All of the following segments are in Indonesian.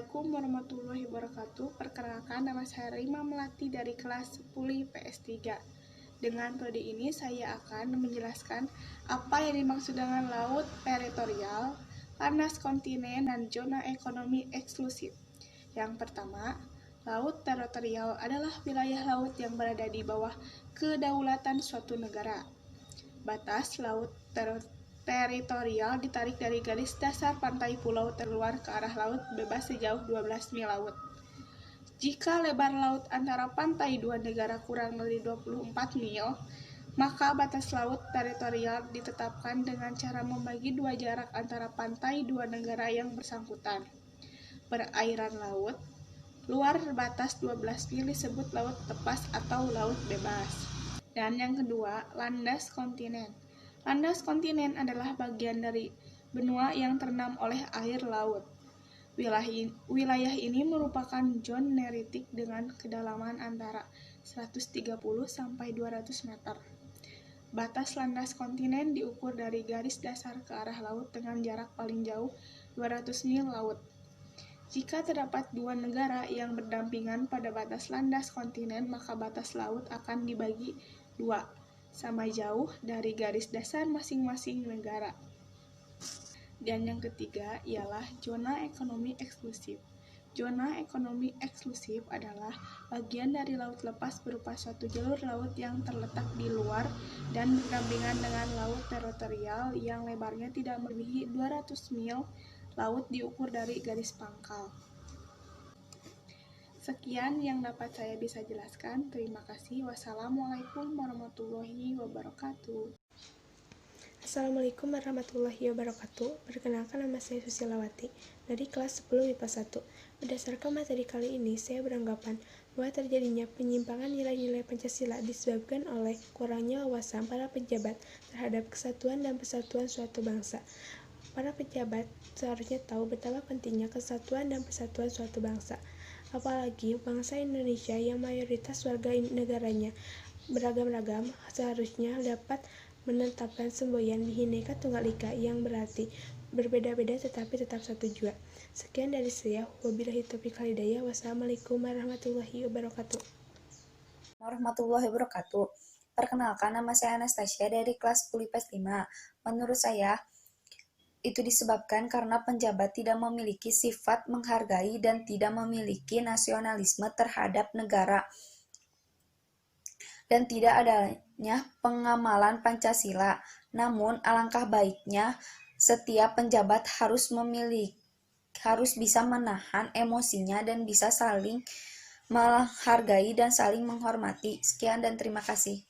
Assalamualaikum warahmatullahi wabarakatuh. Perkenalkan, nama saya Rima Melati dari kelas 10 IPS 3. Dengan prodi ini saya akan menjelaskan apa yang dimaksud dengan laut teritorial, landas kontinen, dan zona ekonomi eksklusif. Yang pertama, laut teritorial adalah wilayah laut yang berada di bawah kedaulatan suatu negara. Batas laut teritorial ditarik dari garis dasar pantai pulau terluar ke arah laut bebas sejauh 12 mil laut. Jika lebar laut antara pantai dua negara kurang dari 24 mil, maka batas laut teritorial ditetapkan dengan cara membagi dua jarak antara pantai dua negara yang bersangkutan. Perairan laut luar batas 12 mil disebut laut lepas atau laut bebas. Dan yang kedua, landas kontinen. Landas kontinen adalah bagian dari benua yang terendam oleh air laut. Wilayah ini merupakan zona neritik dengan kedalaman antara 130 sampai 200 meter. Batas landas kontinen diukur dari garis dasar ke arah laut dengan jarak paling jauh 200 mil laut. Jika terdapat dua negara yang berdampingan pada batas landas kontinen, maka batas laut akan dibagi dua, sama jauh dari garis dasar masing-masing negara. Dan yang ketiga ialah zona ekonomi eksklusif. Zona ekonomi eksklusif adalah bagian dari laut lepas berupa suatu jalur laut yang terletak di luar dan berdampingan dengan laut teritorial yang lebarnya tidak melebihi 200 mil. Laut diukur dari garis pangkal. Sekian yang dapat saya bisa jelaskan. Terima kasih. Wassalamualaikum warahmatullahi wabarakatuh. Assalamualaikum warahmatullahi wabarakatuh. Perkenalkan, nama saya Susilawati dari kelas 10 IPA 1. Berdasarkan materi kali ini, saya beranggapan bahwa terjadinya penyimpangan nilai-nilai Pancasila disebabkan oleh kurangnya wawasan para pejabat terhadap kesatuan dan persatuan suatu bangsa. Para pejabat seharusnya tahu betapa pentingnya kesatuan dan persatuan suatu bangsa. Apalagi bangsa Indonesia yang mayoritas warga negaranya beragam-ragam seharusnya dapat menetapkan semboyan Bhinneka Tunggal Ika yang berarti berbeda-beda tetapi tetap satu jua. Sekian dari saya. Wabillahi taufiq wal hidayah. Wassalamualaikum warahmatullahi wabarakatuh. Warahmatullahi wabarakatuh. Perkenalkan, nama saya Anastasia dari kelas 10 IPS 5. Menurut saya, itu disebabkan karena penjabat tidak memiliki sifat menghargai dan tidak memiliki nasionalisme terhadap negara, dan tidak adanya pengamalan Pancasila. Namun, alangkah baiknya setiap penjabat harus bisa menahan emosinya dan bisa saling menghargai dan saling menghormati. Sekian dan terima kasih.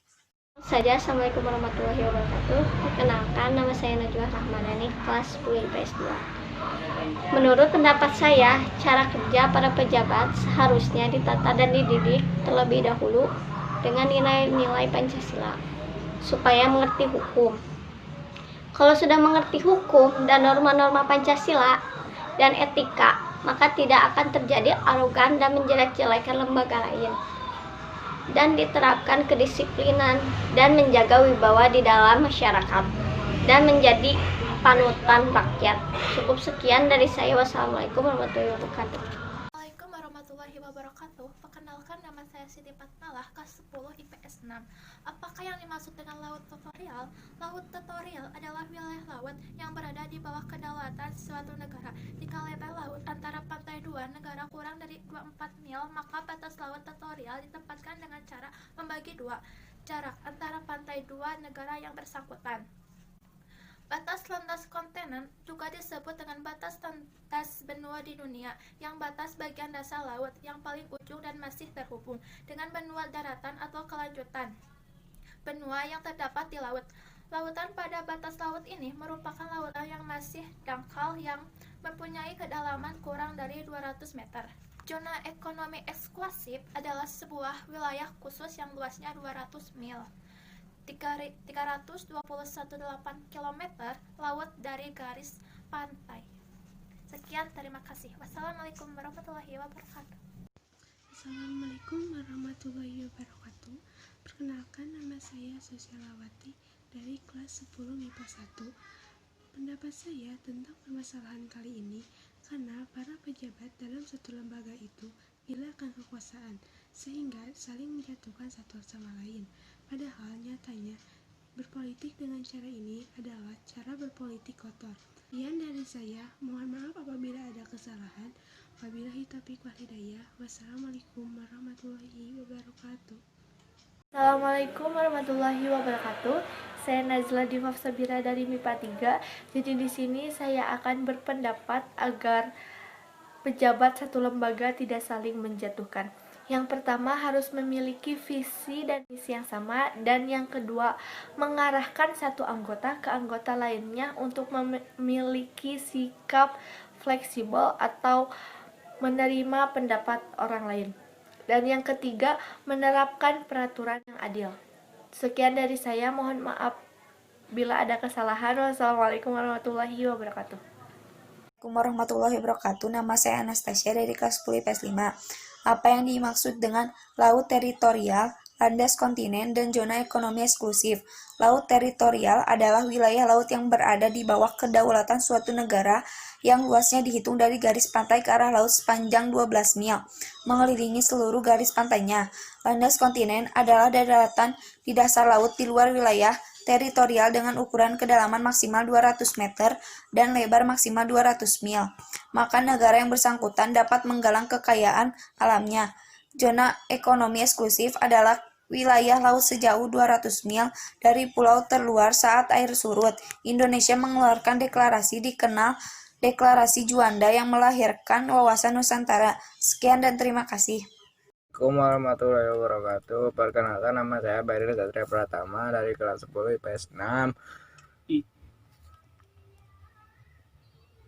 Assalamualaikum warahmatullahi wabarakatuh. Perkenalkan, nama saya Najwa Rahmanani, kelas 10 IPS 2. Menurut pendapat saya, cara kerja para pejabat seharusnya ditata dan dididik terlebih dahulu dengan nilai-nilai Pancasila, supaya mengerti hukum. Kalau sudah mengerti hukum dan norma-norma Pancasila dan etika, maka tidak akan terjadi arogan dan menjelek-jelekan lembaga lain, dan diterapkan kedisiplinan dan menjaga wibawa di dalam masyarakat dan menjadi panutan rakyat. Cukup sekian dari saya. Wassalamualaikum warahmatullahi wabarakatuh. Assalamualaikum warahmatullahi wabarakatuh. Perkenalkan, nama saya Siti Fatmalah, kelas 10 IPS 6. Apakah yang dimaksud dengan laut teritorial? Laut teritorial adalah wilayah laut yang berada di bawah kedaulatan suatu negara. Jika lebar laut antara pantai dua negara kurang dari 24 mil, maka batas laut teritorial ditempatkan dengan cara membagi dua jarak antara pantai dua negara yang bersangkutan. Batas landas kontinen juga disebut dengan batas landas benua di dunia, yang batas bagian dasar laut yang paling ujung dan masih terhubung dengan benua daratan atau kelanjutan benua yang terdapat di laut. Lautan pada batas laut ini merupakan lautan yang masih dangkal yang mempunyai kedalaman kurang dari 200 meter. Zona ekonomi eksklusif adalah sebuah wilayah khusus yang luasnya 200 mil. 321,8 km laut dari garis pantai. Sekian, terima kasih. Wassalamualaikum warahmatullahi wabarakatuh. Assalamualaikum warahmatullahi wabarakatuh. Perkenalkan, nama saya Susilawati dari kelas 10 MIPA 1. Pendapat saya tentang permasalahan kali ini karena para pejabat dalam satu lembaga itu gilirkan kekuasaan sehingga saling menjatuhkan satu sama lain. Padahal nyatanya berpolitik dengan cara ini adalah cara berpolitik kotor. Sekian dari saya, mohon maaf apabila ada kesalahan. Wabillahi taufiq wal hidayah. Wassalamualaikum warahmatullahi wabarakatuh. Assalamualaikum warahmatullahi wabarakatuh. Saya Nazla Diva Sabira dari MIPA 3. Jadi di sini saya akan berpendapat agar pejabat satu lembaga tidak saling menjatuhkan. Yang pertama harus memiliki visi dan misi yang sama, dan yang kedua mengarahkan satu anggota ke anggota lainnya untuk memiliki sikap fleksibel atau menerima pendapat orang lain. Dan yang ketiga, menerapkan peraturan yang adil. Sekian dari saya, mohon maaf bila ada kesalahan. Wassalamualaikum warahmatullahi wabarakatuh. Assalamualaikum warahmatullahi wabarakatuh. Nama saya Anastasia dari kelas 10 IPS 5. Apa yang dimaksud dengan laut teritorial, landas kontinen, dan zona ekonomi eksklusif? Laut teritorial adalah wilayah laut yang berada di bawah kedaulatan suatu negara yang luasnya dihitung dari garis pantai ke arah laut sepanjang 12 mil, mengelilingi seluruh garis pantainya. Landas kontinen adalah daratan di dasar laut di luar wilayah teritorial dengan ukuran kedalaman maksimal 200 meter dan lebar maksimal 200 mil. Maka negara yang bersangkutan dapat menggalang kekayaan alamnya. Zona ekonomi eksklusif adalah wilayah laut sejauh 200 mil dari pulau terluar saat air surut. Indonesia mengeluarkan deklarasi dikenal Deklarasi Juanda yang melahirkan wawasan Nusantara. Sekian dan terima kasih. Assalamualaikum warahmatullahi wabarakatuh. Perkenalkan, nama saya Bairil Satria Pratama dari kelas 10 IPS 6.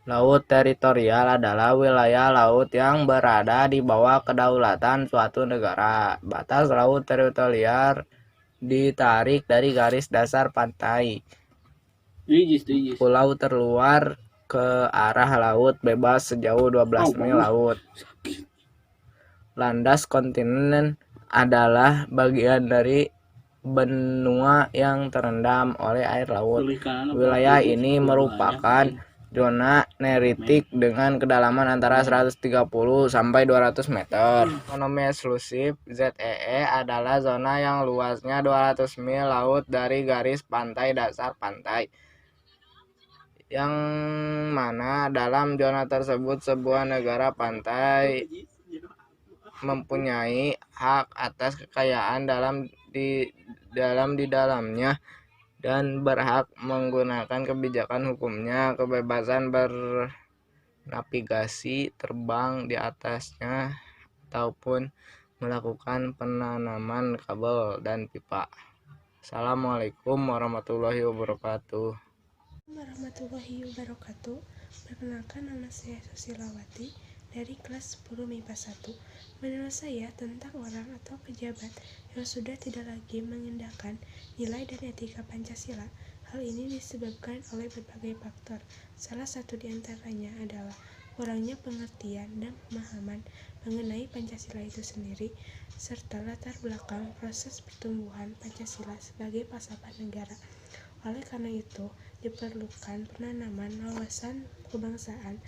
Laut teritorial adalah wilayah laut yang berada di bawah kedaulatan suatu negara. Batas laut teritorial ditarik dari garis dasar pantai. Pulau terluar ke arah laut bebas sejauh 12 mil laut. Landas kontinen adalah bagian dari benua yang terendam oleh air laut. Wilayah ini merupakan zona neritik dengan kedalaman antara 130 sampai 200 meter. Ekonomi eksklusif ZEE adalah zona yang luasnya 200 mil laut dari garis pantai dasar pantai, yang mana dalam zona tersebut sebuah negara pantai mempunyai hak atas kekayaan di dalamnya dan berhak menggunakan kebijakan hukumnya, kebebasan bernavigasi, terbang di atasnya, ataupun melakukan penanaman kabel dan pipa. Assalamualaikum warahmatullahi wabarakatuh. Warahmatullahi wabarakatuh. Perkenalkan, nama saya Susilawati dari kelas 10 MIPA 1. Menurut saya, tentang orang atau pejabat yang sudah tidak lagi mengindahkan nilai dan etika Pancasila, hal ini disebabkan oleh berbagai faktor. Salah satu di antaranya adalah kurangnya pengertian dan pemahaman mengenai Pancasila itu sendiri, serta latar belakang proses pertumbuhan Pancasila sebagai falsafah negara. Oleh karena itu, diperlukan penanaman wawasan kebangsaan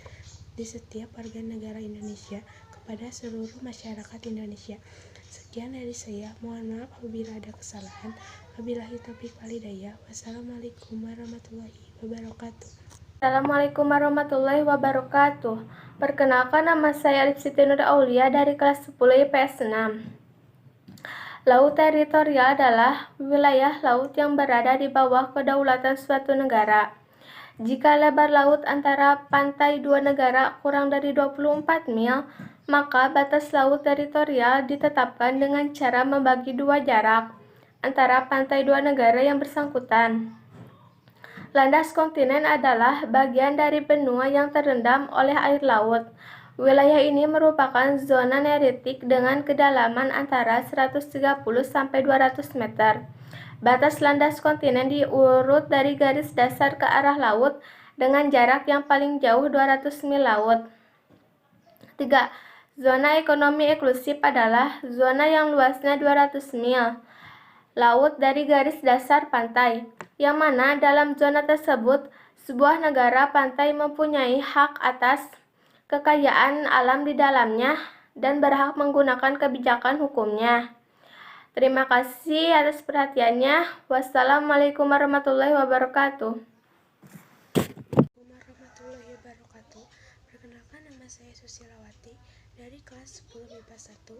di setiap warga negara Indonesia kepada seluruh masyarakat Indonesia. Sekian dari saya, mohon maaf apabila ada kesalahan. Wabillahi taufiq wal hidayah. Wassalamualaikum warahmatullahi wabarakatuh. Assalamualaikum warahmatullahi wabarakatuh. Perkenalkan, nama saya Arif Siti Nur Aulia dari kelas 10 IPS 6. Laut teritorial adalah wilayah laut yang berada di bawah kedaulatan suatu negara. Jika lebar laut antara pantai dua negara kurang dari 24 mil, maka batas laut teritorial ditetapkan dengan cara membagi dua jarak antara pantai dua negara yang bersangkutan. Landas kontinen adalah bagian dari benua yang terendam oleh air laut. Wilayah ini merupakan zona neritik dengan kedalaman antara 130 sampai 200 meter. Batas landas kontinen diurut dari garis dasar ke arah laut dengan jarak yang paling jauh 200 mil laut. 3. Zona ekonomi eksklusif adalah zona yang luasnya 200 mil laut dari garis dasar pantai. yang mana dalam zona tersebut sebuah negara pantai mempunyai hak atas kekayaan alam di dalamnya dan berhak menggunakan kebijakan hukumnya. Terima kasih atas perhatiannya. Wassalamualaikum warahmatullahi wabarakatuh. Warahmatullahi wabarakatuh. Perkenalkan, nama saya Susilawati dari kelas 10 MIPA 1.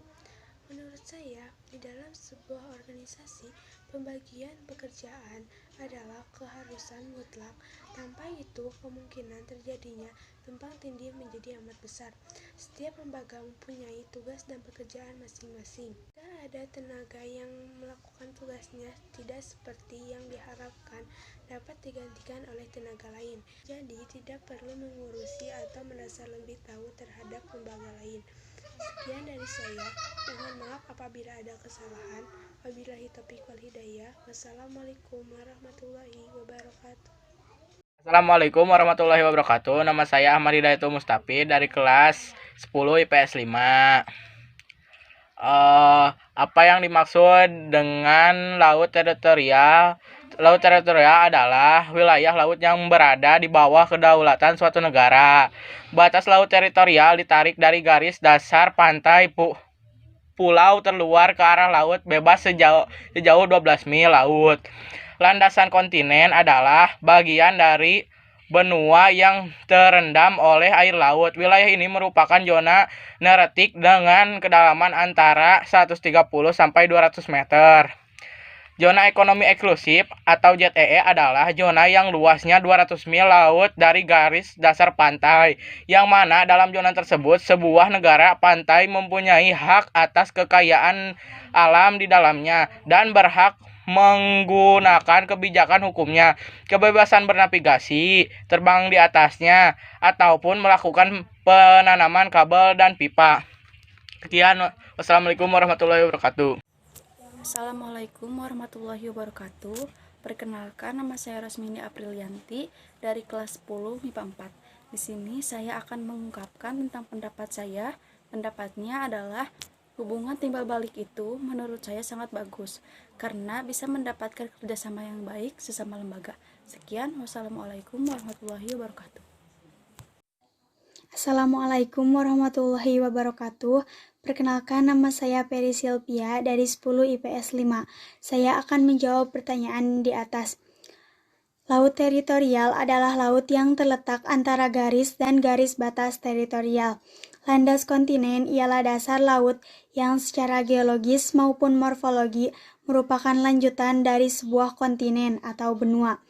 Menurut saya, di dalam sebuah organisasi, pembagian pekerjaan adalah keharusan mutlak. Tanpa itu, kemungkinan terjadinya tumpang tindih menjadi amat besar. Setiap lembaga mempunyai tugas dan pekerjaan masing-masing. Jika ada tenaga yang melakukan tugasnya tidak seperti yang diharapkan, dapat digantikan oleh tenaga lain. Jadi, tidak perlu mengurusi atau merasa lebih tahu terhadap lembaga lain. Sekian dari saya. Mohon maaf apabila ada kesalahan. Wabillahi taufiq wal hidayah. Wassalamualaikum warahmatullahi wabarakatuh. Assalamualaikum warahmatullahi wabarakatuh. Nama saya Ahmad Hidayatul Mustafid dari kelas 10 IPS 5. Apa yang dimaksud dengan laut teritorial? Laut teritorial adalah wilayah laut yang berada di bawah kedaulatan suatu negara. Batas laut teritorial ditarik dari garis dasar pantai pulau terluar ke arah laut bebas sejauh 12 mil laut. Landasan kontinen adalah bagian dari benua yang terendam oleh air laut. Wilayah ini merupakan zona neretik dengan kedalaman antara 130 sampai 200 meter. Zona ekonomi eksklusif atau ZEE adalah zona yang luasnya 200 mil laut dari garis dasar pantai, yang mana dalam zona tersebut sebuah negara pantai mempunyai hak atas kekayaan alam di dalamnya dan berhak menggunakan kebijakan hukumnya, kebebasan bernavigasi, terbang di atasnya, ataupun melakukan penanaman kabel dan pipa. Sekian, wassalamualaikum warahmatullahi wabarakatuh. Assalamualaikum warahmatullahi wabarakatuh. Perkenalkan, nama saya Rosmini Aprilianti dari kelas 10 MIPA 4. Di sini saya akan mengungkapkan tentang pendapat saya. Pendapatnya adalah hubungan timbal balik itu menurut saya sangat bagus karena bisa mendapatkan kerjasama yang baik sesama lembaga. Sekian, wassalamualaikum warahmatullahi wabarakatuh. Assalamualaikum warahmatullahi wabarakatuh. Perkenalkan, nama saya Peri Silvia dari 10 IPS 5. Saya akan menjawab pertanyaan di atas. Laut teritorial adalah laut yang terletak antara garis dan garis batas teritorial. Landas kontinen ialah dasar laut yang secara geologis maupun morfologi merupakan lanjutan dari sebuah kontinen atau benua.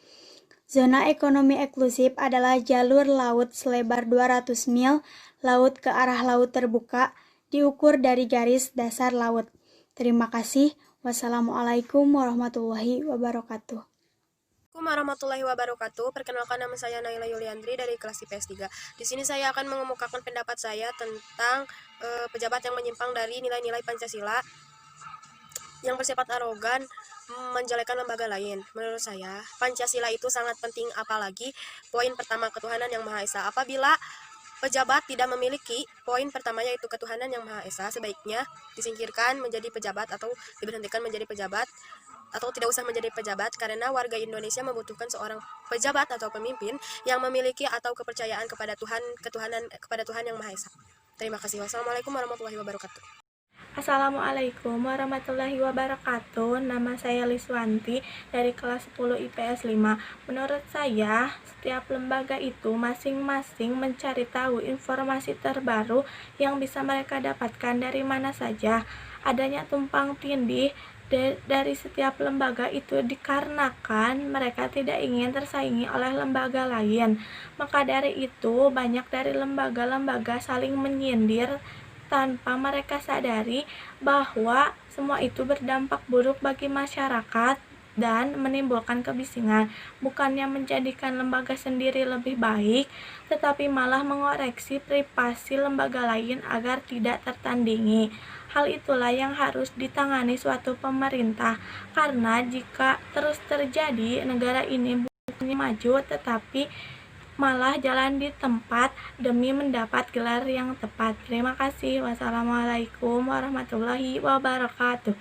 Zona ekonomi eksklusif adalah jalur laut selebar 200 mil laut ke arah laut terbuka, diukur dari garis dasar laut. Terima kasih. Wassalamualaikum warahmatullahi wabarakatuh. Assalamualaikum warahmatullahi wabarakatuh. Perkenalkan, nama saya Naila Yuliandri dari kelas IPS 3. Di sini saya akan mengemukakan pendapat saya tentang pejabat yang menyimpang dari nilai-nilai Pancasila yang bersifat arogan menjelekan lembaga lain. Menurut saya, Pancasila itu sangat penting, apalagi poin pertama ketuhanan yang Maha Esa. Apabila pejabat tidak memiliki poin pertamanya yaitu ketuhanan yang Maha Esa, sebaiknya disingkirkan menjadi pejabat atau diberhentikan menjadi pejabat atau tidak usah menjadi pejabat, karena warga Indonesia membutuhkan seorang pejabat atau pemimpin yang memiliki atau kepercayaan kepada kepada Tuhan yang Maha Esa. Terima kasih. Wassalamualaikum warahmatullahi wabarakatuh. Assalamualaikum warahmatullahi wabarakatuh. Nama saya Liswanti dari kelas 10 IPS 5. Menurut saya, setiap lembaga itu masing-masing mencari tahu informasi terbaru yang bisa mereka dapatkan dari mana saja. Adanya tumpang tindih dari setiap lembaga itu dikarenakan mereka tidak ingin tersaingi oleh lembaga lain. Maka dari itu, banyak dari lembaga-lembaga saling menyindir tanpa mereka sadari bahwa semua itu berdampak buruk bagi masyarakat dan menimbulkan kebisingan. Bukannya menjadikan lembaga sendiri lebih baik, tetapi malah mengoreksi privasi lembaga lain agar tidak tertandingi. Hal itulah yang harus ditangani suatu pemerintah, karena jika terus terjadi, negara ini bukannya maju tetapi malah jalan di tempat demi mendapat gelar yang tepat. Terima kasih. Wassalamualaikum warahmatullahi wabarakatuh.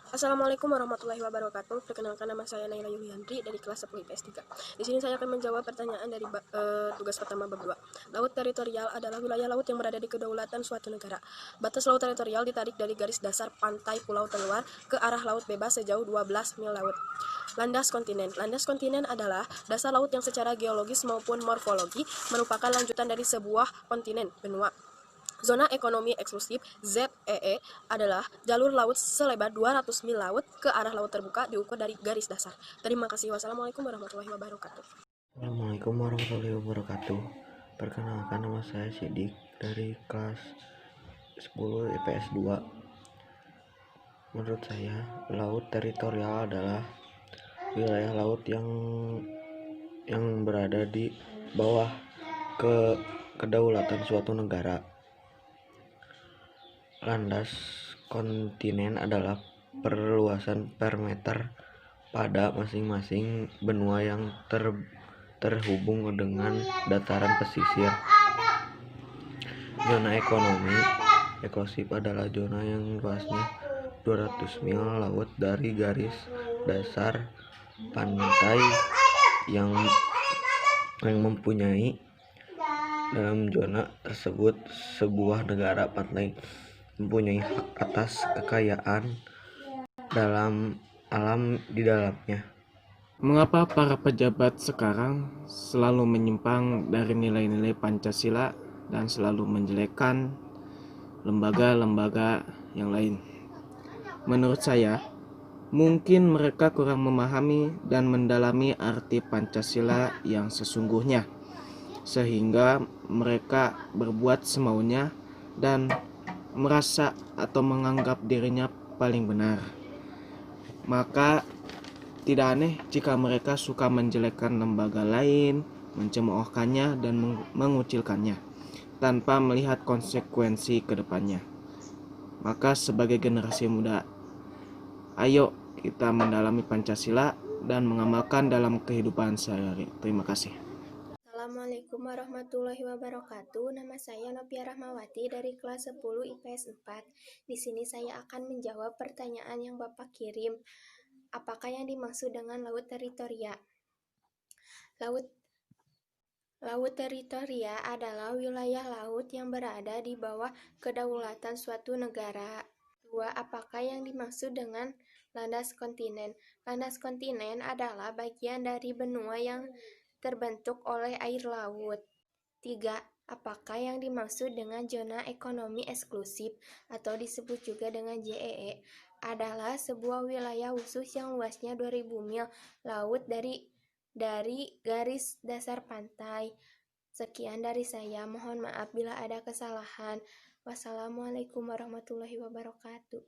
Assalamualaikum warahmatullahi wabarakatuh. Perkenalkan, nama saya Naila Yuliandri dari kelas 10 IPS 3. Di sini saya akan menjawab pertanyaan dari tugas pertama bab 2. Laut teritorial adalah wilayah laut yang berada di kedaulatan suatu negara. Batas laut teritorial ditarik dari garis dasar pantai pulau terluar ke arah laut bebas sejauh 12 mil laut. Landas kontinen. Landas kontinen adalah dasar laut yang secara geologis maupun morfologi merupakan lanjutan dari sebuah kontinen, benua. Zona ekonomi eksklusif (ZEE) adalah jalur laut selebar 200 mil laut ke arah laut terbuka diukur dari garis dasar. Terima kasih. Wassalamualaikum warahmatullahi wabarakatuh. Assalamualaikum warahmatullahi wabarakatuh. Perkenalkan, nama saya Sidik dari kelas 10 IPS 2. Menurut saya, laut teritorial adalah wilayah laut yang berada di bawah kedaulatan suatu negara. Landas kontinen adalah perluasan per meter pada masing-masing benua yang terhubung dengan dataran pesisir. Zona ekonomi eksklusif adalah zona yang luasnya 200 mil laut dari garis dasar pantai yang mempunyai dalam zona tersebut sebuah negara pantai mempunyai hak atas kekayaan dalam alam di dalamnya. Mengapa para pejabat sekarang selalu menyimpang dari nilai-nilai Pancasila dan selalu menjelekkan lembaga-lembaga yang lain? Menurut saya, mungkin mereka kurang memahami dan mendalami arti Pancasila yang sesungguhnya, sehingga mereka berbuat semaunya dan merasa atau menganggap dirinya paling benar. Maka tidak aneh jika mereka suka menjelekkan lembaga lain, mencemoohkannya dan mengucilkannya tanpa melihat konsekuensi ke depannya. Maka sebagai generasi muda, ayo kita mendalami Pancasila dan mengamalkan dalam kehidupan sehari-hari. Terima kasih. Assalamualaikum warahmatullahi wabarakatuh. Nama saya Nopia Rahmawati dari kelas 10 IPS 4. Di sini saya akan menjawab pertanyaan yang Bapak kirim. Apakah yang dimaksud dengan laut teritoria? Laut teritoria adalah wilayah laut yang berada di bawah kedaulatan suatu negara. 2. Apakah yang dimaksud dengan landas kontinen? Landas kontinen adalah bagian dari benua yang terbentuk oleh air laut. 3. Apakah yang dimaksud dengan zona ekonomi eksklusif atau disebut juga dengan ZEE adalah sebuah wilayah khusus yang luasnya 2000 mil laut dari garis dasar pantai. Sekian dari saya, mohon maaf bila ada kesalahan. Wassalamualaikum warahmatullahi wabarakatuh.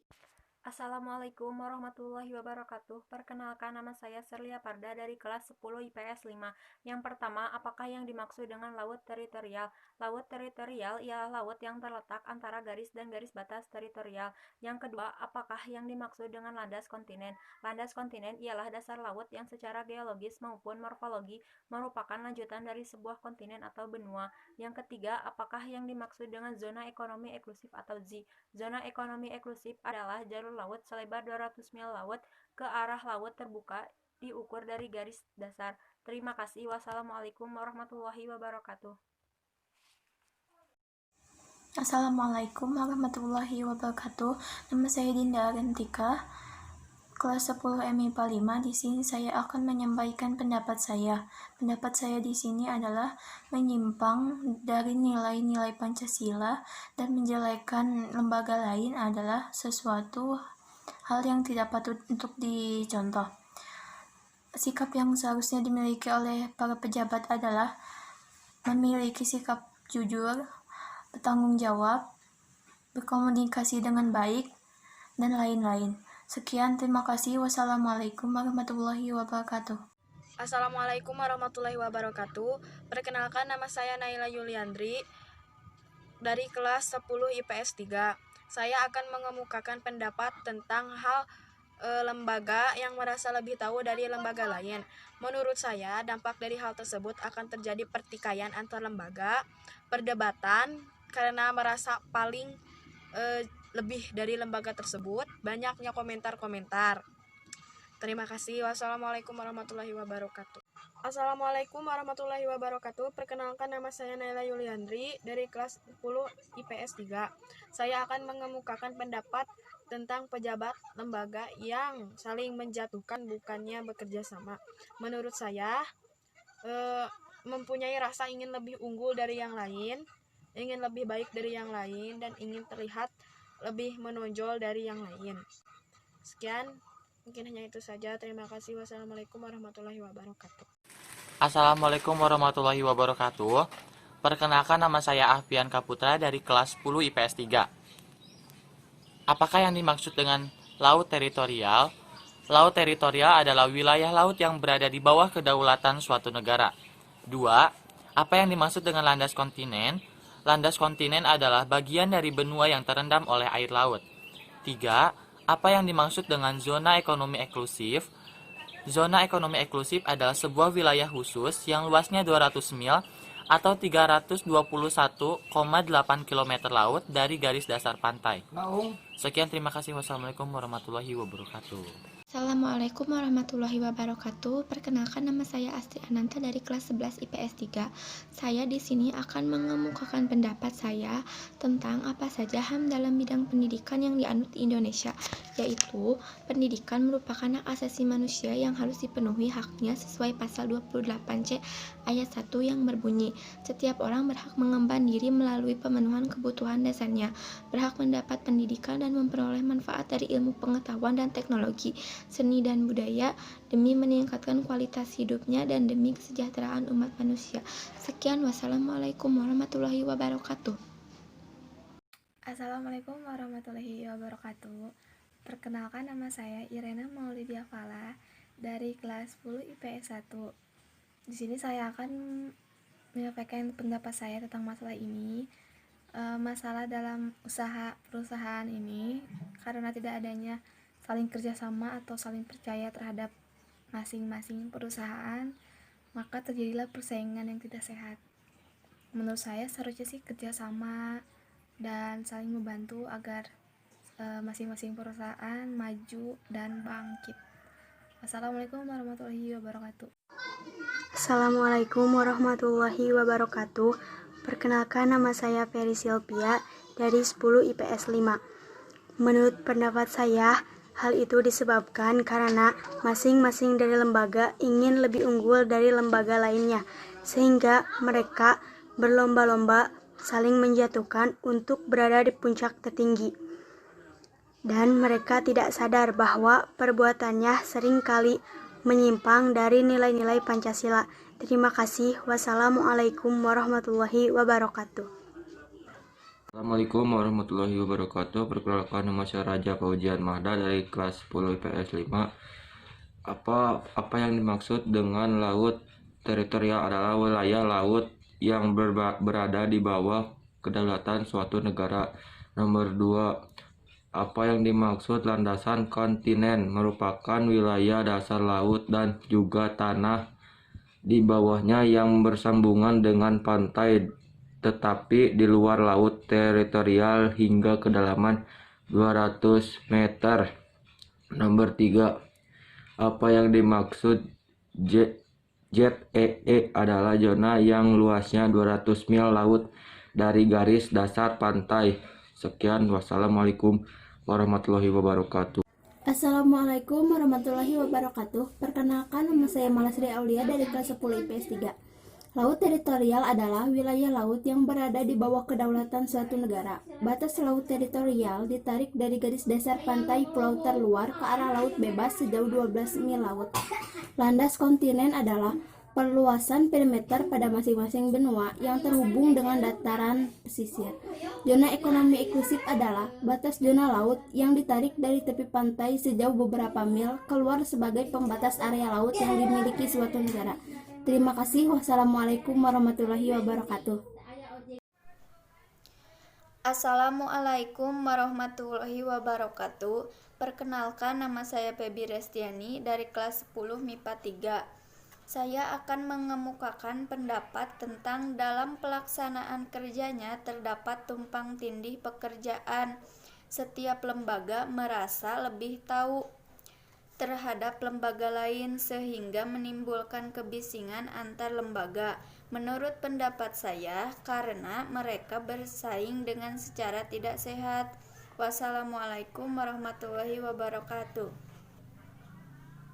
Assalamualaikum warahmatullahi wabarakatuh. Perkenalkan, nama saya Serlia Parda dari kelas 10 IPS 5. Yang pertama, apakah yang dimaksud dengan laut teritorial? Laut teritorial ialah laut yang terletak antara garis dan garis batas teritorial. Yang kedua, apakah yang dimaksud dengan landas kontinen? Landas kontinen ialah dasar laut yang secara geologis maupun morfologi merupakan lanjutan dari sebuah kontinen atau benua. Yang ketiga, apakah yang dimaksud dengan zona ekonomi eksklusif atau ZEE? Zona ekonomi eksklusif adalah jalur laut selebar 200 mil laut ke arah laut terbuka diukur dari garis dasar. Terima kasih. Wassalamualaikum warahmatullahi wabarakatuh. Assalamualaikum warahmatullahi wabarakatuh. Nama saya Dinda Arantika, kelas 10 MIPA 5. Di sini saya akan menyampaikan pendapat saya. Pendapat saya di sini adalah menyimpang dari nilai-nilai Pancasila dan menjelekkan lembaga lain adalah sesuatu hal yang tidak patut untuk dicontoh. Sikap yang seharusnya dimiliki oleh para pejabat adalah memiliki sikap jujur, bertanggung jawab, berkomunikasi dengan baik, dan lain-lain. Sekian, terima kasih. Wassalamualaikum warahmatullahi wabarakatuh. Assalamualaikum warahmatullahi wabarakatuh. Perkenalkan, nama saya Naila Yuliandri dari kelas 10 IPS 3. Saya akan mengemukakan pendapat tentang hal lembaga yang merasa lebih tahu dari lembaga lain. Menurut saya, dampak dari hal tersebut akan terjadi pertikaian antar lembaga, perdebatan karena merasa paling lebih dari lembaga tersebut, banyaknya komentar-komentar. Terima kasih. Wassalamualaikum warahmatullahi wabarakatuh. Assalamualaikum warahmatullahi wabarakatuh. Perkenalkan, nama saya Naila Yuliandri dari kelas 10 IPS 3. Saya akan mengemukakan pendapat tentang pejabat lembaga yang saling menjatuhkan bukannya bekerja sama. Menurut saya, mempunyai rasa ingin lebih unggul dari yang lain, ingin lebih baik dari yang lain, dan ingin terlihat lebih menonjol dari yang lain. Sekian, mungkin hanya itu saja. Terima kasih. Wassalamualaikum warahmatullahi wabarakatuh. Assalamualaikum warahmatullahi wabarakatuh. Perkenalkan, nama saya Ahfian Kaputra dari kelas 10 IPS 3. Apakah yang dimaksud dengan laut teritorial? Laut teritorial adalah wilayah laut yang berada di bawah kedaulatan suatu negara. 2. Apa yang dimaksud dengan landas kontinen? Landas kontinen adalah bagian dari benua yang terendam oleh air laut. 3. Apa yang dimaksud dengan zona ekonomi eksklusif? Zona ekonomi eksklusif adalah sebuah wilayah khusus yang luasnya 200 mil atau 321,8 km laut dari garis dasar pantai. Sekian, terima kasih. Wassalamualaikum warahmatullahi wabarakatuh. Assalamualaikum warahmatullahi wabarakatuh. Perkenalkan, nama saya Astri Ananta dari kelas 11 IPS 3. Saya di sini akan mengemukakan pendapat saya tentang apa saja HAM dalam bidang pendidikan yang dianut di Indonesia, yaitu pendidikan merupakan hak asasi manusia yang harus dipenuhi haknya sesuai pasal 28C ayat 1 yang berbunyi, setiap orang berhak mengemban diri melalui pemenuhan kebutuhan dasarnya, berhak mendapat pendidikan dan memperoleh manfaat dari ilmu pengetahuan dan teknologi, seni dan budaya demi meningkatkan kualitas hidupnya dan demi kesejahteraan umat manusia. Sekian, wassalamualaikum warahmatullahi wabarakatuh. Assalamualaikum warahmatullahi wabarakatuh. Perkenalkan, nama saya Irena Maulidia Fala dari kelas 10 IPS 1. Di sini saya akan menyampaikan pendapat saya tentang masalah ini. Masalah dalam usaha perusahaan ini karena tidak adanya saling kerjasama atau saling percaya terhadap masing-masing perusahaan, maka terjadilah persaingan yang tidak sehat. Menurut saya seharusnya sih kerjasama dan saling membantu agar masing-masing perusahaan maju dan bangkit. Assalamualaikum warahmatullahi wabarakatuh. Assalamualaikum warahmatullahi wabarakatuh. Perkenalkan, nama saya Peri Silvia dari 10 IPS 5. Menurut pendapat saya, hal itu disebabkan karena masing-masing dari lembaga ingin lebih unggul dari lembaga lainnya, sehingga mereka berlomba-lomba saling menjatuhkan untuk berada di puncak tertinggi. Dan mereka tidak sadar bahwa perbuatannya seringkali menyimpang dari nilai-nilai Pancasila. Terima kasih. Wassalamualaikum warahmatullahi wabarakatuh. Assalamualaikum warahmatullahi wabarakatuh. Perkenalkan, nama saya Raja Fauzian Mahda dari kelas 10 IPS 5. Apa yang dimaksud dengan laut teritorial adalah wilayah laut yang berada di bawah kedaulatan suatu negara. Nomor 2. Apa yang dimaksud landasan kontinen? Merupakan wilayah dasar laut dan juga tanah di bawahnya yang bersambungan dengan pantai, tetapi di luar laut teritorial hingga kedalaman 200 meter. Nomor 3. Apa yang dimaksud ZEE adalah zona yang luasnya 200 mil laut dari garis dasar pantai. Sekian, wassalamualaikum warahmatullahi wabarakatuh. Assalamualaikum warahmatullahi wabarakatuh. Perkenalkan, nama saya Malasri Aulia dari kelas 10 IPS 3. Laut teritorial adalah wilayah laut yang berada di bawah kedaulatan suatu negara. Batas laut teritorial ditarik dari garis dasar pantai pulau terluar ke arah laut bebas sejauh 12 mil laut. Landas kontinen adalah perluasan perimeter pada masing-masing benua yang terhubung dengan dataran pesisir. Zona ekonomi eksklusif adalah batas zona laut yang ditarik dari tepi pantai sejauh beberapa mil keluar sebagai pembatas area laut yang dimiliki suatu negara. Terima kasih. Wassalamualaikum warahmatullahi wabarakatuh. Assalamualaikum warahmatullahi wabarakatuh. Perkenalkan, nama saya Febi Restiani dari kelas 10 MIPA 3. Saya akan mengemukakan pendapat tentang dalam pelaksanaan kerjanya terdapat tumpang tindih pekerjaan. Setiap lembaga merasa lebih tahu terhadap lembaga lain sehingga menimbulkan kebisingan antar lembaga. Menurut pendapat saya, karena mereka bersaing dengan secara tidak sehat. Wassalamualaikum warahmatullahi wabarakatuh.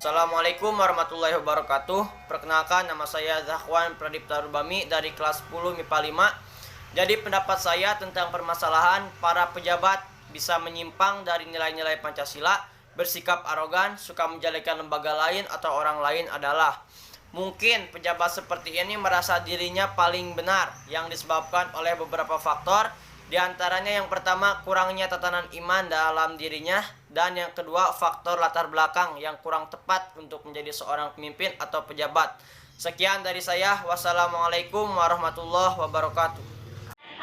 Assalamualaikum warahmatullahi wabarakatuh. Perkenalkan, nama saya Zahwan Pradipta Rubami dari kelas 10 MIPA 5. Jadi pendapat saya tentang permasalahan para pejabat bisa menyimpang dari nilai-nilai Pancasila, bersikap arogan, suka menjelekan lembaga lain atau orang lain adalah mungkin pejabat seperti ini merasa dirinya paling benar yang disebabkan oleh beberapa faktor. Di antaranya yang pertama, kurangnya tatanan iman dalam dirinya, dan yang kedua, faktor latar belakang yang kurang tepat untuk menjadi seorang pemimpin atau pejabat. Sekian dari saya. Wassalamualaikum warahmatullahi wabarakatuh.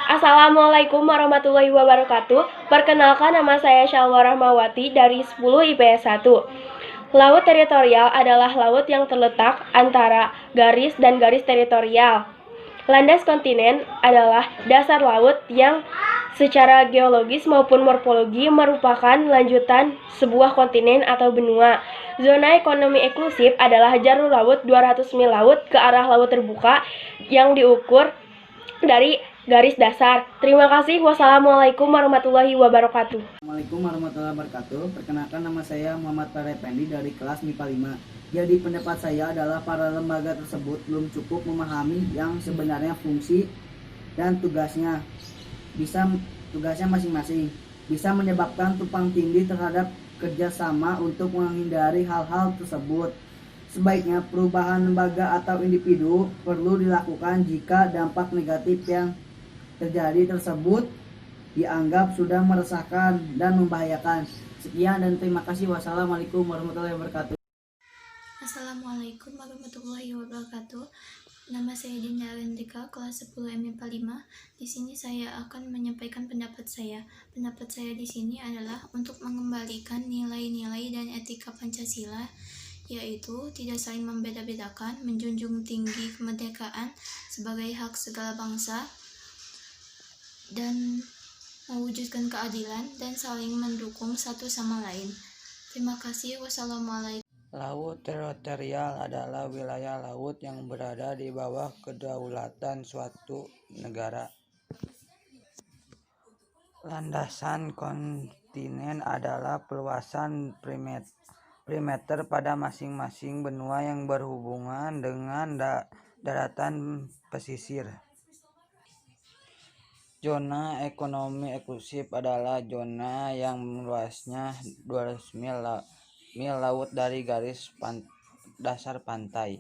Assalamualaikum warahmatullahi wabarakatuh. Perkenalkan, nama saya Syalwa Rahmawati dari 10 IPS 1. Laut teritorial adalah laut yang terletak antara garis dan garis teritorial. Landas kontinen adalah dasar laut yang secara geologis maupun morfologi merupakan lanjutan sebuah kontinen atau benua. Zona ekonomi eksklusif adalah jalur laut 200 mil laut ke arah laut terbuka yang diukur dari garis dasar. Terima kasih. Wassalamualaikum warahmatullahi wabarakatuh. Assalamualaikum warahmatullahi wabarakatuh. Perkenalkan, nama saya Muhammad Parependi dari kelas MIPA 5. Jadi pendapat saya adalah para lembaga tersebut belum cukup memahami yang sebenarnya fungsi dan tugasnya masing-masing. Bisa menyebabkan tumpang tindih terhadap kerjasama. Untuk menghindari hal-hal tersebut, sebaiknya perubahan lembaga atau individu perlu dilakukan jika dampak negatif yang terjadi tersebut dianggap sudah meresahkan dan membahayakan. Sekian dan terima kasih. Wassalamualaikum warahmatullahi wabarakatuh. Assalamualaikum warahmatullahi wabarakatuh. Nama saya Dinda Arendika, kelas 10 MIPA 5. Di sini saya akan menyampaikan pendapat saya. Pendapat saya di sini adalah untuk mengembalikan nilai-nilai dan etika Pancasila, yaitu tidak saling membeda-bedakan, menjunjung tinggi kemerdekaan sebagai hak segala bangsa, dan mewujudkan keadilan dan saling mendukung satu sama lain. Terima kasih. Wassalamualaikum. Laut teritorial adalah wilayah laut yang berada di bawah kedaulatan suatu negara. Landasan kontinen adalah perluasan perimeter pada masing-masing benua yang berhubungan dengan daratan pesisir. Zona ekonomi eksklusif adalah zona yang luasnya 200 mil laut dari garis dasar pantai.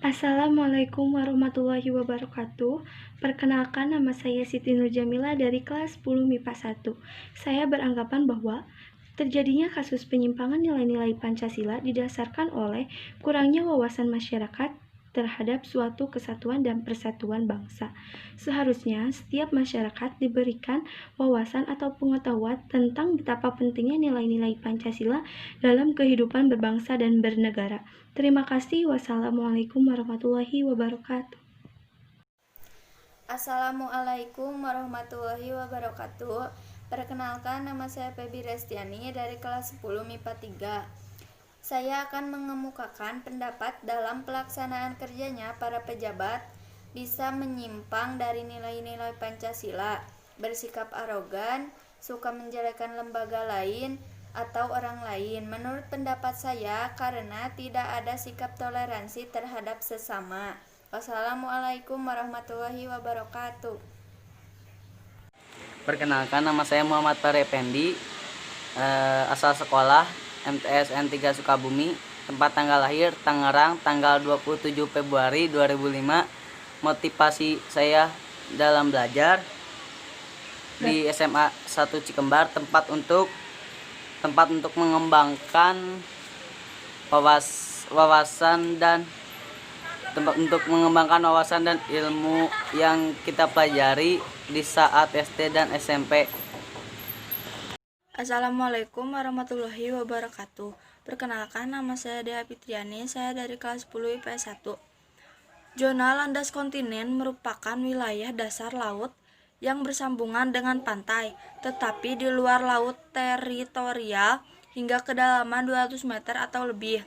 Assalamualaikum warahmatullahi wabarakatuh. Perkenalkan, nama saya Siti Nurjamila dari kelas 10 MIPA 1. Saya beranggapan bahwa terjadinya kasus penyimpangan nilai-nilai Pancasila didasarkan oleh kurangnya wawasan masyarakat terhadap suatu kesatuan dan persatuan bangsa. Seharusnya setiap masyarakat diberikan wawasan atau pengetahuan tentang betapa pentingnya nilai-nilai Pancasila dalam kehidupan berbangsa dan bernegara. Terima kasih. Wassalamualaikum warahmatullahi wabarakatuh. Assalamualaikum warahmatullahi wabarakatuh. Perkenalkan, nama saya Febi Restiani dari kelas 10 MIPA 3. Saya akan mengemukakan pendapat dalam pelaksanaan kerjanya para pejabat bisa menyimpang dari nilai-nilai Pancasila, bersikap arogan, suka menjelekan lembaga lain atau orang lain. Menurut pendapat saya, karena tidak ada sikap toleransi terhadap sesama. Wassalamualaikum warahmatullahi wabarakatuh. Perkenalkan, nama saya Muhammad Parependi, asal sekolah MTSN 3 Sukabumi, tempat tanggal lahir Tangerang, tanggal 27 Februari 2005. Motivasi saya dalam belajar di SMA 1 Cikembar, tempat untuk mengembangkan wawasan dan ilmu yang kita pelajari di saat SD dan SMP. Assalamualaikum warahmatullahi wabarakatuh. Perkenalkan, nama saya Dea Fitriani, saya dari kelas 10 IPS 1. Zona landas kontinen merupakan wilayah dasar laut yang bersambungan dengan pantai, tetapi di luar laut teritorial hingga kedalaman 200 meter atau lebih.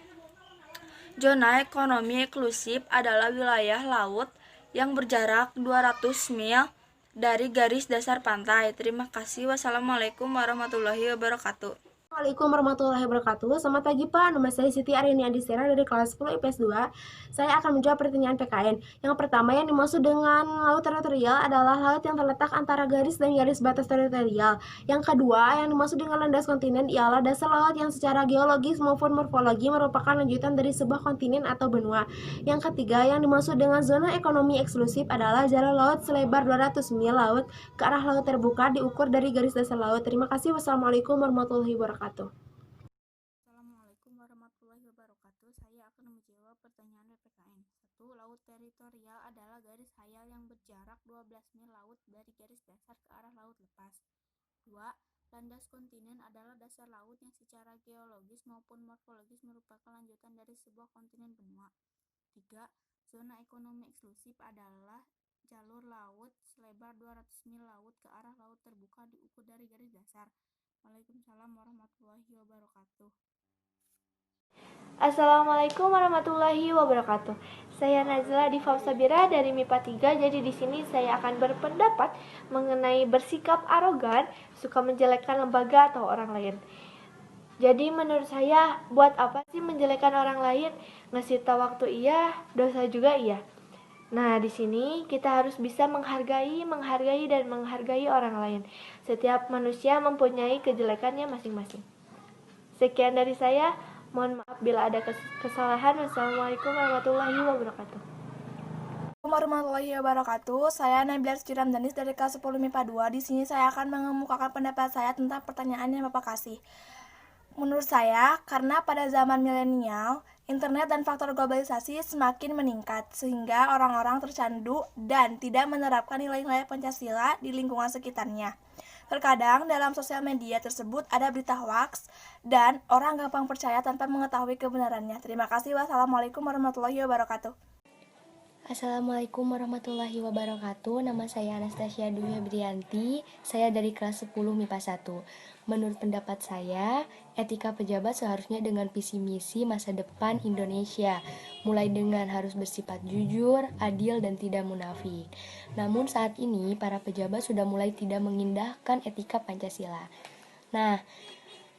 Zona ekonomi eksklusif adalah wilayah laut yang berjarak 200 mil dari garis dasar pantai. Terima kasih. Wassalamualaikum warahmatullahi wabarakatuh. Assalamualaikum warahmatullahi wabarakatuh. Selamat pagi Pak, nama saya Siti Arini Andisera dari kelas 10 IPS 2. Saya akan menjawab pertanyaan PKN. Yang pertama yang dimaksud dengan laut teritorial adalah laut yang terletak antara garis dan garis batas teritorial. Yang kedua yang dimaksud dengan landas kontinen ialah dasar laut yang secara geologis maupun morfologi merupakan lanjutan dari sebuah kontinen atau benua. Yang ketiga yang dimaksud dengan zona ekonomi eksklusif adalah jalur laut selebar 200 mil laut ke arah laut terbuka diukur dari garis dasar laut. Terima kasih. Wassalamualaikum warahmatullahi wabarakatuh. Assalamualaikum warahmatullahi wabarakatuh. Saya akan menjawab pertanyaan PPKN. 1. Laut teritorial adalah garis hayal yang berjarak 12 mil laut dari garis dasar ke arah laut lepas. 2. Landas kontinen adalah dasar laut yang secara geologis maupun morfologis merupakan lanjutan dari sebuah kontinen benua. 3. Zona ekonomi eksklusif adalah jalur laut selebar 200 mil laut ke arah laut terbuka diukur dari garis dasar. Waalaikumsalam warahmatullahi wabarakatuh. Assalamualaikum warahmatullahi wabarakatuh. Saya Nazla Diva Sabira dari MIPA 3. Jadi di sini saya akan berpendapat mengenai bersikap arogan, suka menjelekkan lembaga atau orang lain. Jadi menurut saya, buat apa sih menjelekkan orang lain? Ngasih tahu waktu iya, dosa juga iya. Nah, di sini kita harus bisa menghargai dan menghargai orang lain. Setiap manusia mempunyai kejelekannya masing-masing. Sekian dari saya. Mohon maaf bila ada kesalahan. Wassalamualaikum warahmatullahi wabarakatuh. Warahmatullahi wabarakatuh. Saya Nabila Ciramdanis dari kelas 10 MIPA 2. Di sini saya akan mengemukakan pendapat saya tentang pertanyaan yang Bapak kasih. Menurut saya, karena pada zaman milenial, internet dan faktor globalisasi semakin meningkat, sehingga orang-orang tercandu dan tidak menerapkan nilai-nilai Pancasila di lingkungan sekitarnya. Terkadang dalam sosial media tersebut ada berita hoaks dan orang gampang percaya tanpa mengetahui kebenarannya. Terima kasih. Wassalamualaikum warahmatullahi wabarakatuh. Assalamualaikum warahmatullahi wabarakatuh. Nama saya Anastasia Dwi Brianti. Saya dari kelas 10 MIPA 1. Menurut pendapat saya, etika pejabat seharusnya dengan visi misi masa depan Indonesia, mulai dengan harus bersifat jujur, adil, dan tidak munafik. Namun saat ini para pejabat sudah mulai tidak mengindahkan etika Pancasila. Nah,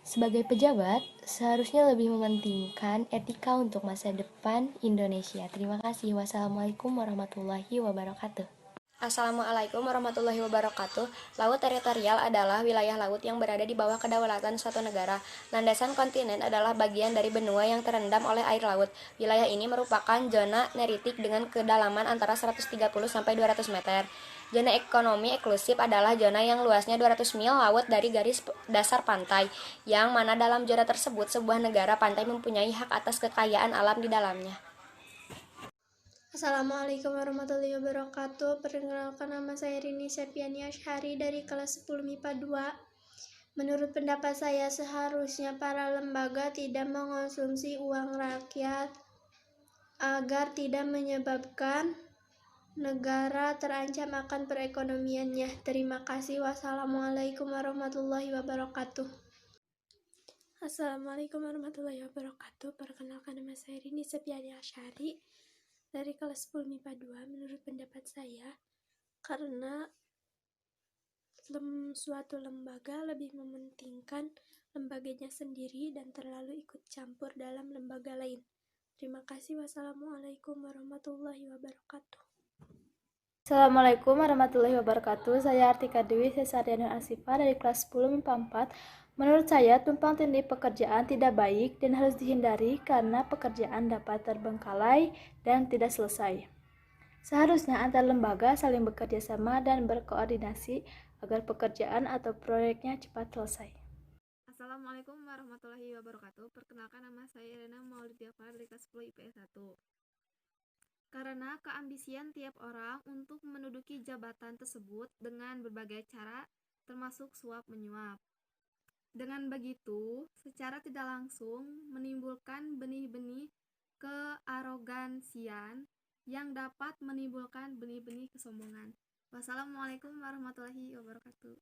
sebagai pejabat, seharusnya lebih mementingkan etika untuk masa depan Indonesia. Terima kasih. Wassalamualaikum warahmatullahi wabarakatuh. Assalamualaikum warahmatullahi wabarakatuh. Laut teritorial adalah wilayah laut yang berada di bawah kedaulatan suatu negara. Landasan kontinen adalah bagian dari benua yang terendam oleh air laut. Wilayah ini merupakan zona neritik dengan kedalaman antara 130 sampai 200 meter. Zona ekonomi eksklusif adalah zona yang luasnya 200 mil laut dari garis dasar pantai, yang mana dalam zona tersebut sebuah negara pantai mempunyai hak atas kekayaan alam di dalamnya. Assalamualaikum warahmatullahi wabarakatuh. Perkenalkan, nama saya Rini Septiani Ashari dari kelas 10 MIPA 2. Menurut pendapat saya, seharusnya para lembaga tidak mengonsumsi uang rakyat agar tidak menyebabkan negara terancam akan perekonomiannya. Terima kasih. Wassalamualaikum warahmatullahi wabarakatuh. Assalamualaikum warahmatullahi wabarakatuh. Perkenalkan, nama saya Rini Septiani Ashari dari kelas 10 MIPA 2. Menurut pendapat saya, karena suatu lembaga lebih mementingkan lembaganya sendiri dan terlalu ikut campur dalam lembaga lain. Terima kasih. Wassalamualaikum warahmatullahi wabarakatuh. Assalamualaikum warahmatullahi wabarakatuh. Saya Artika Dewi Sesariana Asifa dari kelas 10 MIPA 4. Menurut saya, tumpang tindih pekerjaan tidak baik dan harus dihindari karena pekerjaan dapat terbengkalai dan tidak selesai. Seharusnya antar lembaga saling bekerja sama dan berkoordinasi agar pekerjaan atau proyeknya cepat selesai. Assalamualaikum warahmatullahi wabarakatuh. Perkenalkan, nama saya Elena Maulidia dari kelas 10 IPS 1. Karena keambisian tiap orang untuk menduduki jabatan tersebut dengan berbagai cara, termasuk suap menyuap. Dengan begitu, secara tidak langsung menimbulkan benih-benih kearogansian yang dapat menimbulkan benih-benih kesombongan. Wassalamualaikum warahmatullahi wabarakatuh.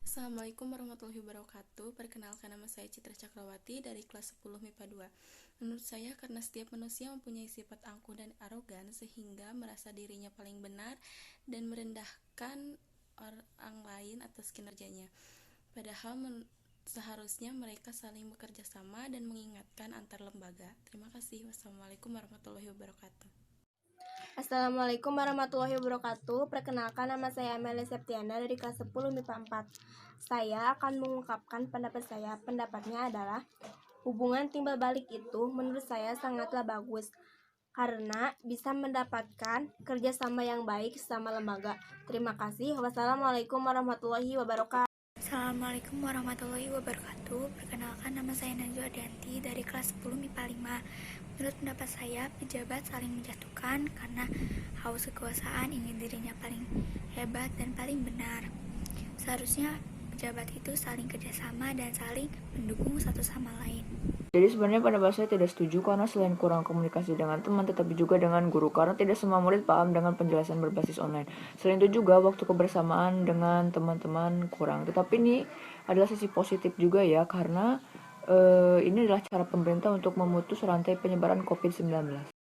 Assalamualaikum warahmatullahi wabarakatuh. Perkenalkan, nama saya Citra Cakrawati dari kelas 10 MIPA 2. Menurut saya, karena setiap manusia mempunyai sifat angkuh dan arogan sehingga merasa dirinya paling benar dan merendahkan orang lain atas kinerjanya. Padahal seharusnya mereka saling bekerja sama dan mengingatkan antar lembaga. Terima kasih. Wassalamualaikum warahmatullahi wabarakatuh. Assalamualaikum warahmatullahi wabarakatuh. Perkenalkan, nama saya Amelia Septiana dari kelas 10 MIPA 4. Saya akan mengungkapkan pendapat saya. Pendapatnya adalah hubungan timbal balik itu menurut saya sangatlah bagus karena bisa mendapatkan kerjasama yang baik sama lembaga. Terima kasih. Wassalamualaikum warahmatullahi wabarakatuh. Assalamualaikum warahmatullahi wabarakatuh. Perkenalkan, nama saya Najwa Dianti dari kelas 10 MIPA 5. Menurut pendapat saya, pejabat saling menjatuhkan karena haus kekuasaan ingin dirinya paling hebat dan paling benar. Seharusnya pejabat itu saling kerjasama dan saling mendukung satu sama lain. Jadi sebenarnya pendapat saya tidak setuju karena selain kurang komunikasi dengan teman, tetapi juga dengan guru karena tidak semua murid paham dengan penjelasan berbasis online. Selain itu juga waktu kebersamaan dengan teman-teman kurang. Tetapi ini adalah sisi positif juga ya, karena ini adalah cara pemerintah untuk memutus rantai penyebaran COVID-19.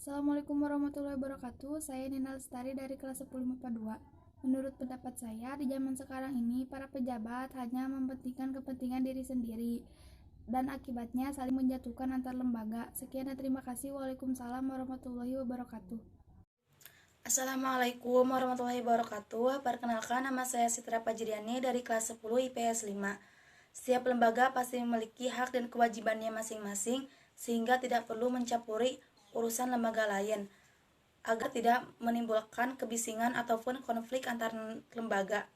Assalamualaikum warahmatullahi wabarakatuh. Saya Nina Lestari dari kelas 10 MIPA 2. Menurut pendapat saya, di zaman sekarang ini para pejabat hanya mementingkan kepentingan diri sendiri dan akibatnya saling menjatuhkan antar lembaga. Sekian dan terima kasih. Waalaikumsalam warahmatullahi wabarakatuh. Assalamualaikum warahmatullahi wabarakatuh. Perkenalkan, nama saya Sitra Pajriani dari kelas 10 IPS 5. Setiap lembaga pasti memiliki hak dan kewajibannya masing-masing sehingga tidak perlu mencampuri urusan lembaga lain agar tidak menimbulkan kebisingan ataupun konflik antar lembaga.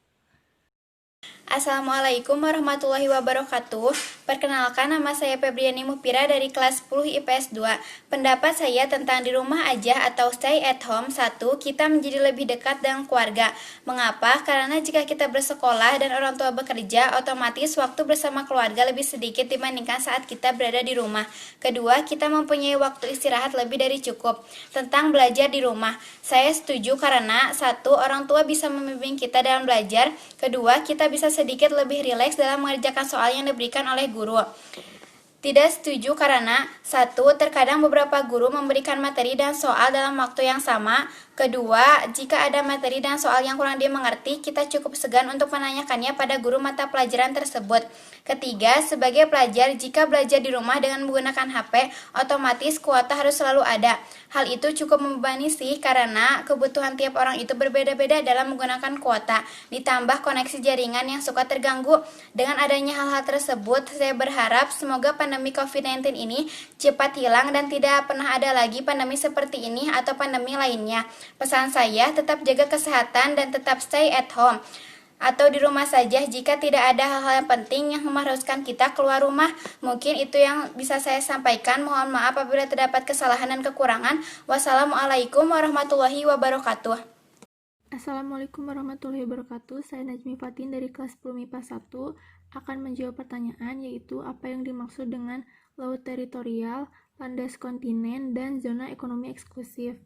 Assalamualaikum warahmatullahi wabarakatuh. Perkenalkan, nama saya Febriani Mupira dari kelas 10 IPS 2. Pendapat saya tentang di rumah aja atau stay at home. 1. Kita menjadi lebih dekat dengan keluarga. Mengapa? Karena jika kita bersekolah dan orang tua bekerja, otomatis waktu bersama keluarga lebih sedikit dibandingkan saat kita berada di rumah. Kedua, kita mempunyai waktu istirahat lebih dari cukup. Tentang belajar di rumah, saya setuju karena 1. Orang tua bisa membimbing kita dalam belajar. Kedua, kita bisa sedikit lebih rileks dalam mengerjakan soal yang diberikan oleh guru. Tidak setuju karena 1. Terkadang beberapa guru memberikan materi dan soal dalam waktu yang sama. Kedua, jika ada materi dan soal yang kurang dimengerti, kita cukup segan untuk menanyakannya pada guru mata pelajaran tersebut. Ketiga, sebagai pelajar, jika belajar di rumah dengan menggunakan HP, otomatis kuota harus selalu ada. Hal itu cukup membebani sih, karena kebutuhan tiap orang itu berbeda-beda dalam menggunakan kuota. Ditambah koneksi jaringan yang suka terganggu. Dengan adanya hal-hal tersebut, saya berharap semoga pandemi COVID-19 ini cepat hilang dan tidak pernah ada lagi pandemi seperti ini atau pandemi lainnya. Pesan saya, tetap jaga kesehatan dan tetap stay at home atau di rumah saja jika tidak ada hal-hal yang penting yang mengharuskan kita keluar rumah. Mungkin itu yang bisa saya sampaikan. Mohon maaf apabila terdapat kesalahan dan kekurangan. Wassalamualaikum warahmatullahi wabarakatuh. Assalamualaikum warahmatullahi wabarakatuh. Saya Najmi Fatin dari kelas 10 MIPA 1 akan menjawab pertanyaan, yaitu apa yang dimaksud dengan laut teritorial, landas kontinen, dan zona ekonomi eksklusif.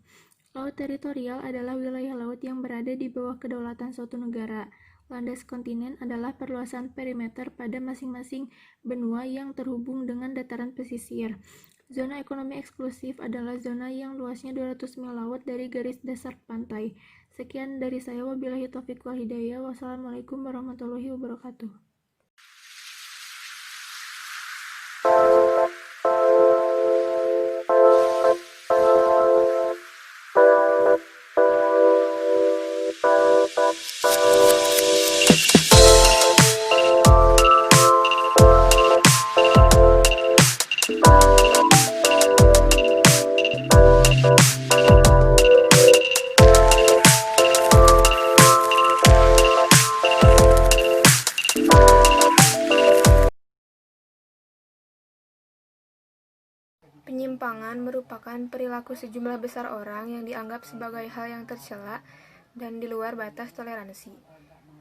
Laut teritorial adalah wilayah laut yang berada di bawah kedaulatan suatu negara. Landas kontinen adalah perluasan perimeter pada masing-masing benua yang terhubung dengan dataran pesisir. Zona ekonomi eksklusif adalah zona yang luasnya 200 mil laut dari garis dasar pantai. Sekian dari saya, wabillahi taufiq wal hidayah. Wassalamualaikum warahmatullahi wabarakatuh. Penyimpangan merupakan perilaku sejumlah besar orang yang dianggap sebagai hal yang tercela dan di luar batas toleransi.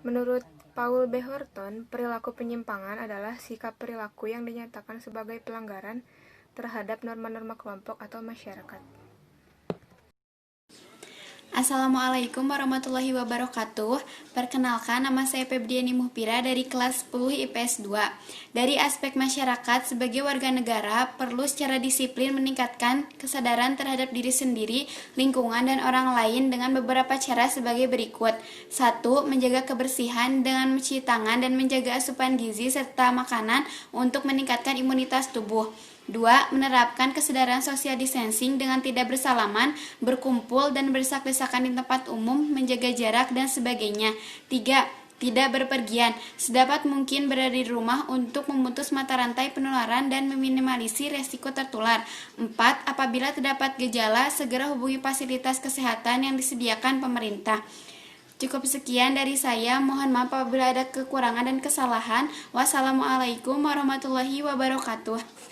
Menurut Paul B. Horton, perilaku penyimpangan adalah sikap perilaku yang dinyatakan sebagai pelanggaran terhadap norma-norma kelompok atau masyarakat. Assalamualaikum warahmatullahi wabarakatuh. Perkenalkan, nama saya Febriani Muhpira dari kelas 10 IPS 2. Dari aspek masyarakat, sebagai warga negara, perlu secara disiplin meningkatkan kesadaran terhadap diri sendiri, lingkungan, dan orang lain dengan beberapa cara sebagai berikut. 1. Menjaga kebersihan dengan mencuci tangan dan menjaga asupan gizi serta makanan untuk meningkatkan imunitas tubuh. 2. Menerapkan kesadaran social distancing dengan tidak bersalaman, berkumpul, dan berdesak-desakan di tempat umum, menjaga jarak, dan sebagainya. 3. Tidak berpergian, sedapat mungkin berada di rumah untuk memutus mata rantai penularan dan meminimalisir resiko tertular. 4. Apabila terdapat gejala, segera hubungi fasilitas kesehatan yang disediakan pemerintah. Cukup sekian dari saya, mohon maaf apabila ada kekurangan dan kesalahan. Wassalamualaikum warahmatullahi wabarakatuh.